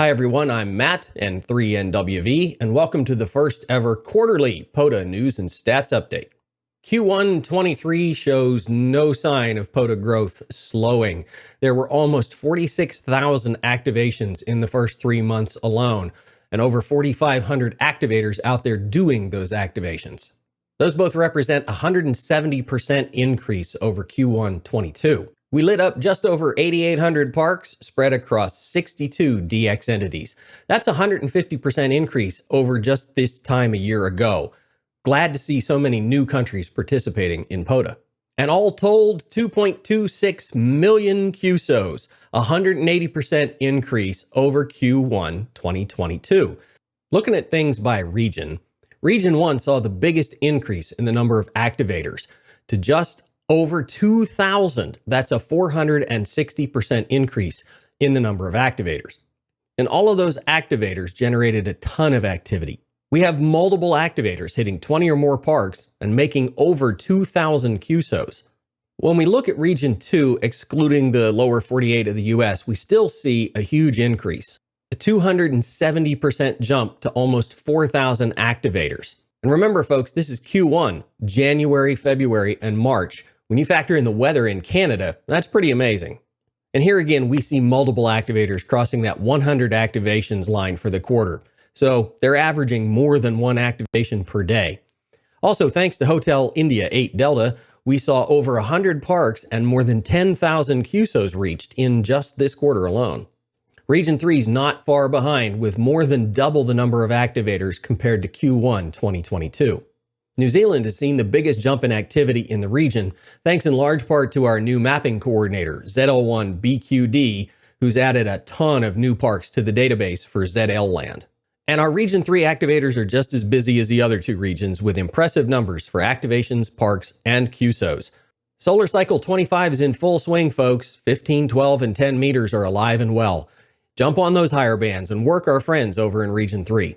Hi everyone, I'm Matt, N3NWV, and welcome to the first ever quarterly POTA News and Stats Update. Q1 23 shows no sign of POTA growth slowing. There were almost 46,000 activations in the first 3 months alone, and over 4,500 activators out there doing those activations. Those both represent a 170% increase over Q1 22. We lit up just over 8,800 parks spread across 62 DX entities. That's a 150% increase over just this time a year ago. Glad to see so many new countries participating in POTA. And all told, 2.26 million QSOs, a 180% increase over Q1 2022. Looking at things by region, Region 1 saw the biggest increase in the number of activators to just over 2,000. That's a 460% increase in the number of activators. And all of those activators generated a ton of activity. We have multiple activators hitting 20 or more parks and making over 2,000 QSOs. When we look at Region 2, excluding the lower 48 of the US, we still see a huge increase. A 270% jump to almost 4,000 activators. And remember, folks, this is Q1, January, February, and March. When you factor in the weather in Canada, that's pretty amazing. And here again, we see multiple activators crossing that 100 activations line for the quarter. So they're averaging more than one activation per day. Also, thanks to Hotel India 8 Delta, we saw over 100 parks and more than 10,000 QSOs reached in just this quarter alone. Region 3 is not far behind, with more than double the number of activators compared to Q1 2022. New Zealand has seen the biggest jump in activity in the region, thanks in large part to our new mapping coordinator, ZL1BQD, who's added a ton of new parks to the database for ZL land. And our Region 3 activators are just as busy as the other two regions, with impressive numbers for activations, parks, and QSOs. Solar Cycle 25 is in full swing, folks. 15, 12, and 10 meters are alive and well. Jump on those higher bands and work our friends over in Region 3.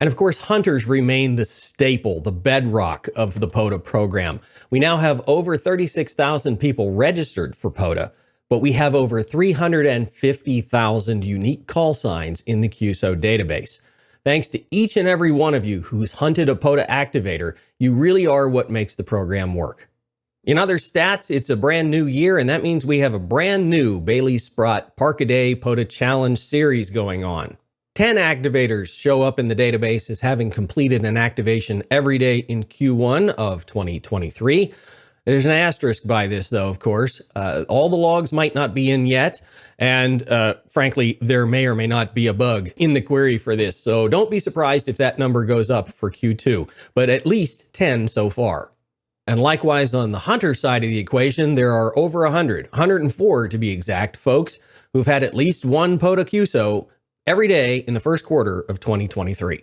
And of course, hunters remain the staple, the bedrock of the POTA program. We now have over 36,000 people registered for POTA, but we have over 350,000 unique call signs in the QSO database. Thanks to each and every one of you who's hunted a POTA activator, you really are what makes the program work. In other stats, it's a brand new year, and that means we have a brand new Bailey Sprott Park-A-Day POTA Challenge series going on. 10 activators show up in the database as having completed an activation every day in Q1 of 2023. There's an asterisk by this, though, of course. All the logs might not be in yet, and frankly, there may or may not be a bug in the query for this, so don't be surprised if that number goes up for Q2, but at least 10 so far. And likewise, on the hunter side of the equation, there are over 104 to be exact, folks, who've had at least one POTA QSO every day in the first quarter of 2023.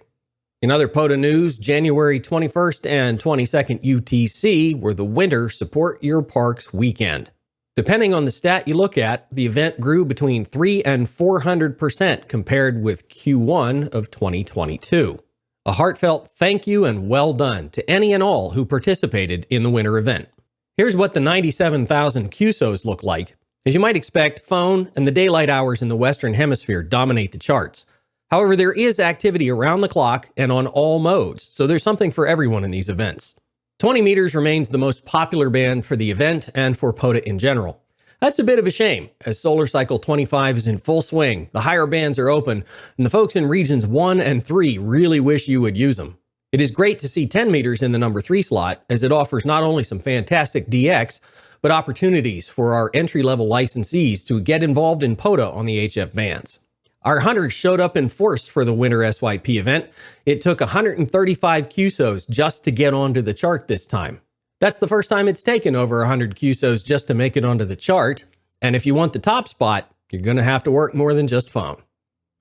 In other POTA news, January 21st and 22nd UTC were the Winter Support Your Parks weekend. Depending on the stat you look at, the event grew between 300% and 400% compared with Q1 of 2022. A heartfelt thank you and well done to any and all who participated in the winter event. Here's what the 97,000 QSOs look like. As you might expect, phone and the daylight hours in the Western Hemisphere dominate the charts. However, there is activity around the clock and on all modes, so there's something for everyone in these events. 20 meters remains the most popular band for the event and for POTA in general. That's a bit of a shame, as Solar Cycle 25 is in full swing, the higher bands are open, and the folks in Regions 1 and 3 really wish you would use them. It is great to see 10 meters in the number 3 slot, as it offers not only some fantastic DX, but opportunities for our entry-level licensees to get involved in POTA on the HF bands. Our hunters showed up in force for the Winter SYP event. It took 135 QSOs just to get onto the chart this time. That's the first time it's taken over 100 QSOs just to make it onto the chart, and if you want the top spot, you're going to have to work more than just phone.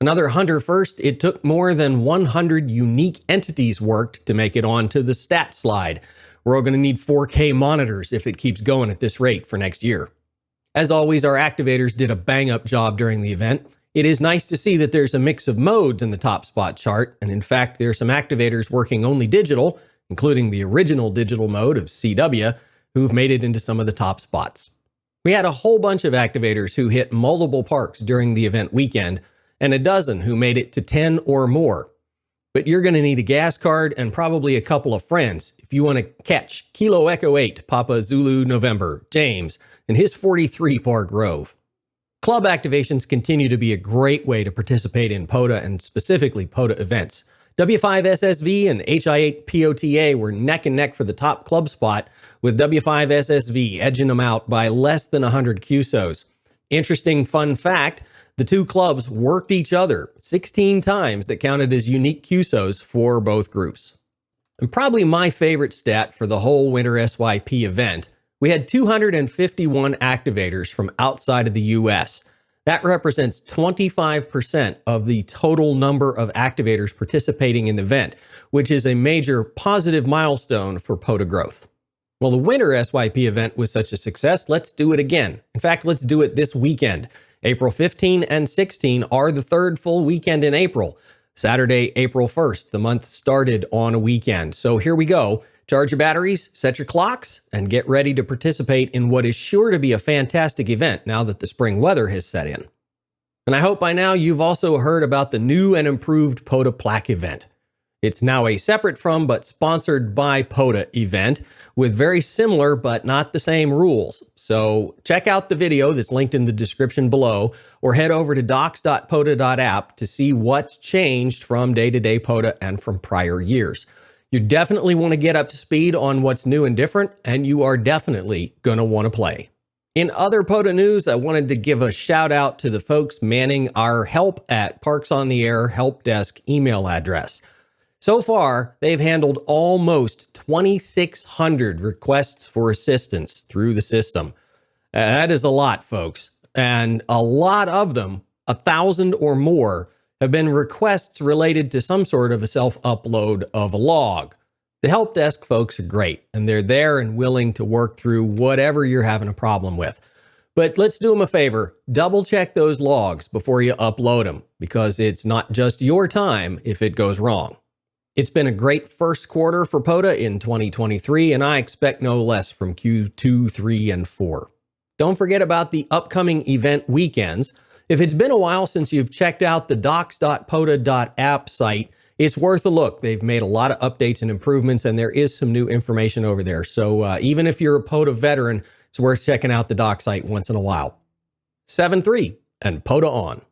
Another hunter first, it took more than 100 unique entities worked to make it onto the stat slide. We're all going to need 4K monitors if it keeps going at this rate for next year. As always, our activators did a bang-up job during the event. It is nice to see that there's a mix of modes in the top spot chart, and in fact, there are some activators working only digital, including the original digital mode of CW, who've made it into some of the top spots. We had a whole bunch of activators who hit multiple parks during the event weekend, and a dozen who made it to 10 or more. But you're going to need a gas card and probably a couple of friends if you want to catch Kilo Echo 8 Papa Zulu November James and his 43 Park Grove. Club activations continue to be a great way to participate in POTA and specifically POTA events. W5SSV and HI8 POTA were neck and neck for the top club spot, with W5SSV edging them out by less than 100 QSOs. Interesting fun fact, the two clubs worked each other 16 times that counted as unique QSOs for both groups. And probably my favorite stat for the whole Winter SYP event, we had 251 activators from outside of the US. That represents 25% of the total number of activators participating in the event, which is a major positive milestone for POTA growth. Well, the Winter SYP event was such a success, let's do it again. In fact, let's do it this weekend. April 15 and 16 are the third full weekend in April. Saturday, April 1st, the month started on a weekend. So here we go. Charge your batteries, set your clocks, and get ready to participate in what is sure to be a fantastic event now that the spring weather has set in. And I hope by now you've also heard about the new and improved POTA Plaque event. It's now a separate from but sponsored by POTA event with very similar but not the same rules. So check out the video that's linked in the description below or head over to docs.pota.app to see what's changed from day-to-day POTA and from prior years. You definitely want to get up to speed on what's new and different, and you are definitely going to want to play. In other POTA news, I wanted to give a shout out to the folks manning our help at Parks on the Air help desk email address. So far, they've handled almost 2,600 requests for assistance through the system. That is a lot, folks. And a lot of them, 1,000 or more, have been requests related to some sort of a self-upload of a log. The help desk folks are great, and they're there and willing to work through whatever you're having a problem with. But let's do them a favor, double check those logs before you upload them, because it's not just your time if it goes wrong. It's been a great first quarter for POTA in 2023, and I expect no less from Q2, 3, and 4. Don't forget about the upcoming event weekends. If it's been a while since you've checked out the docs.pota.app site, it's worth a look. They've made a lot of updates and improvements, and there is some new information over there. So even if you're a POTA veteran, it's worth checking out the doc site once in a while. 7-3 and POTA on.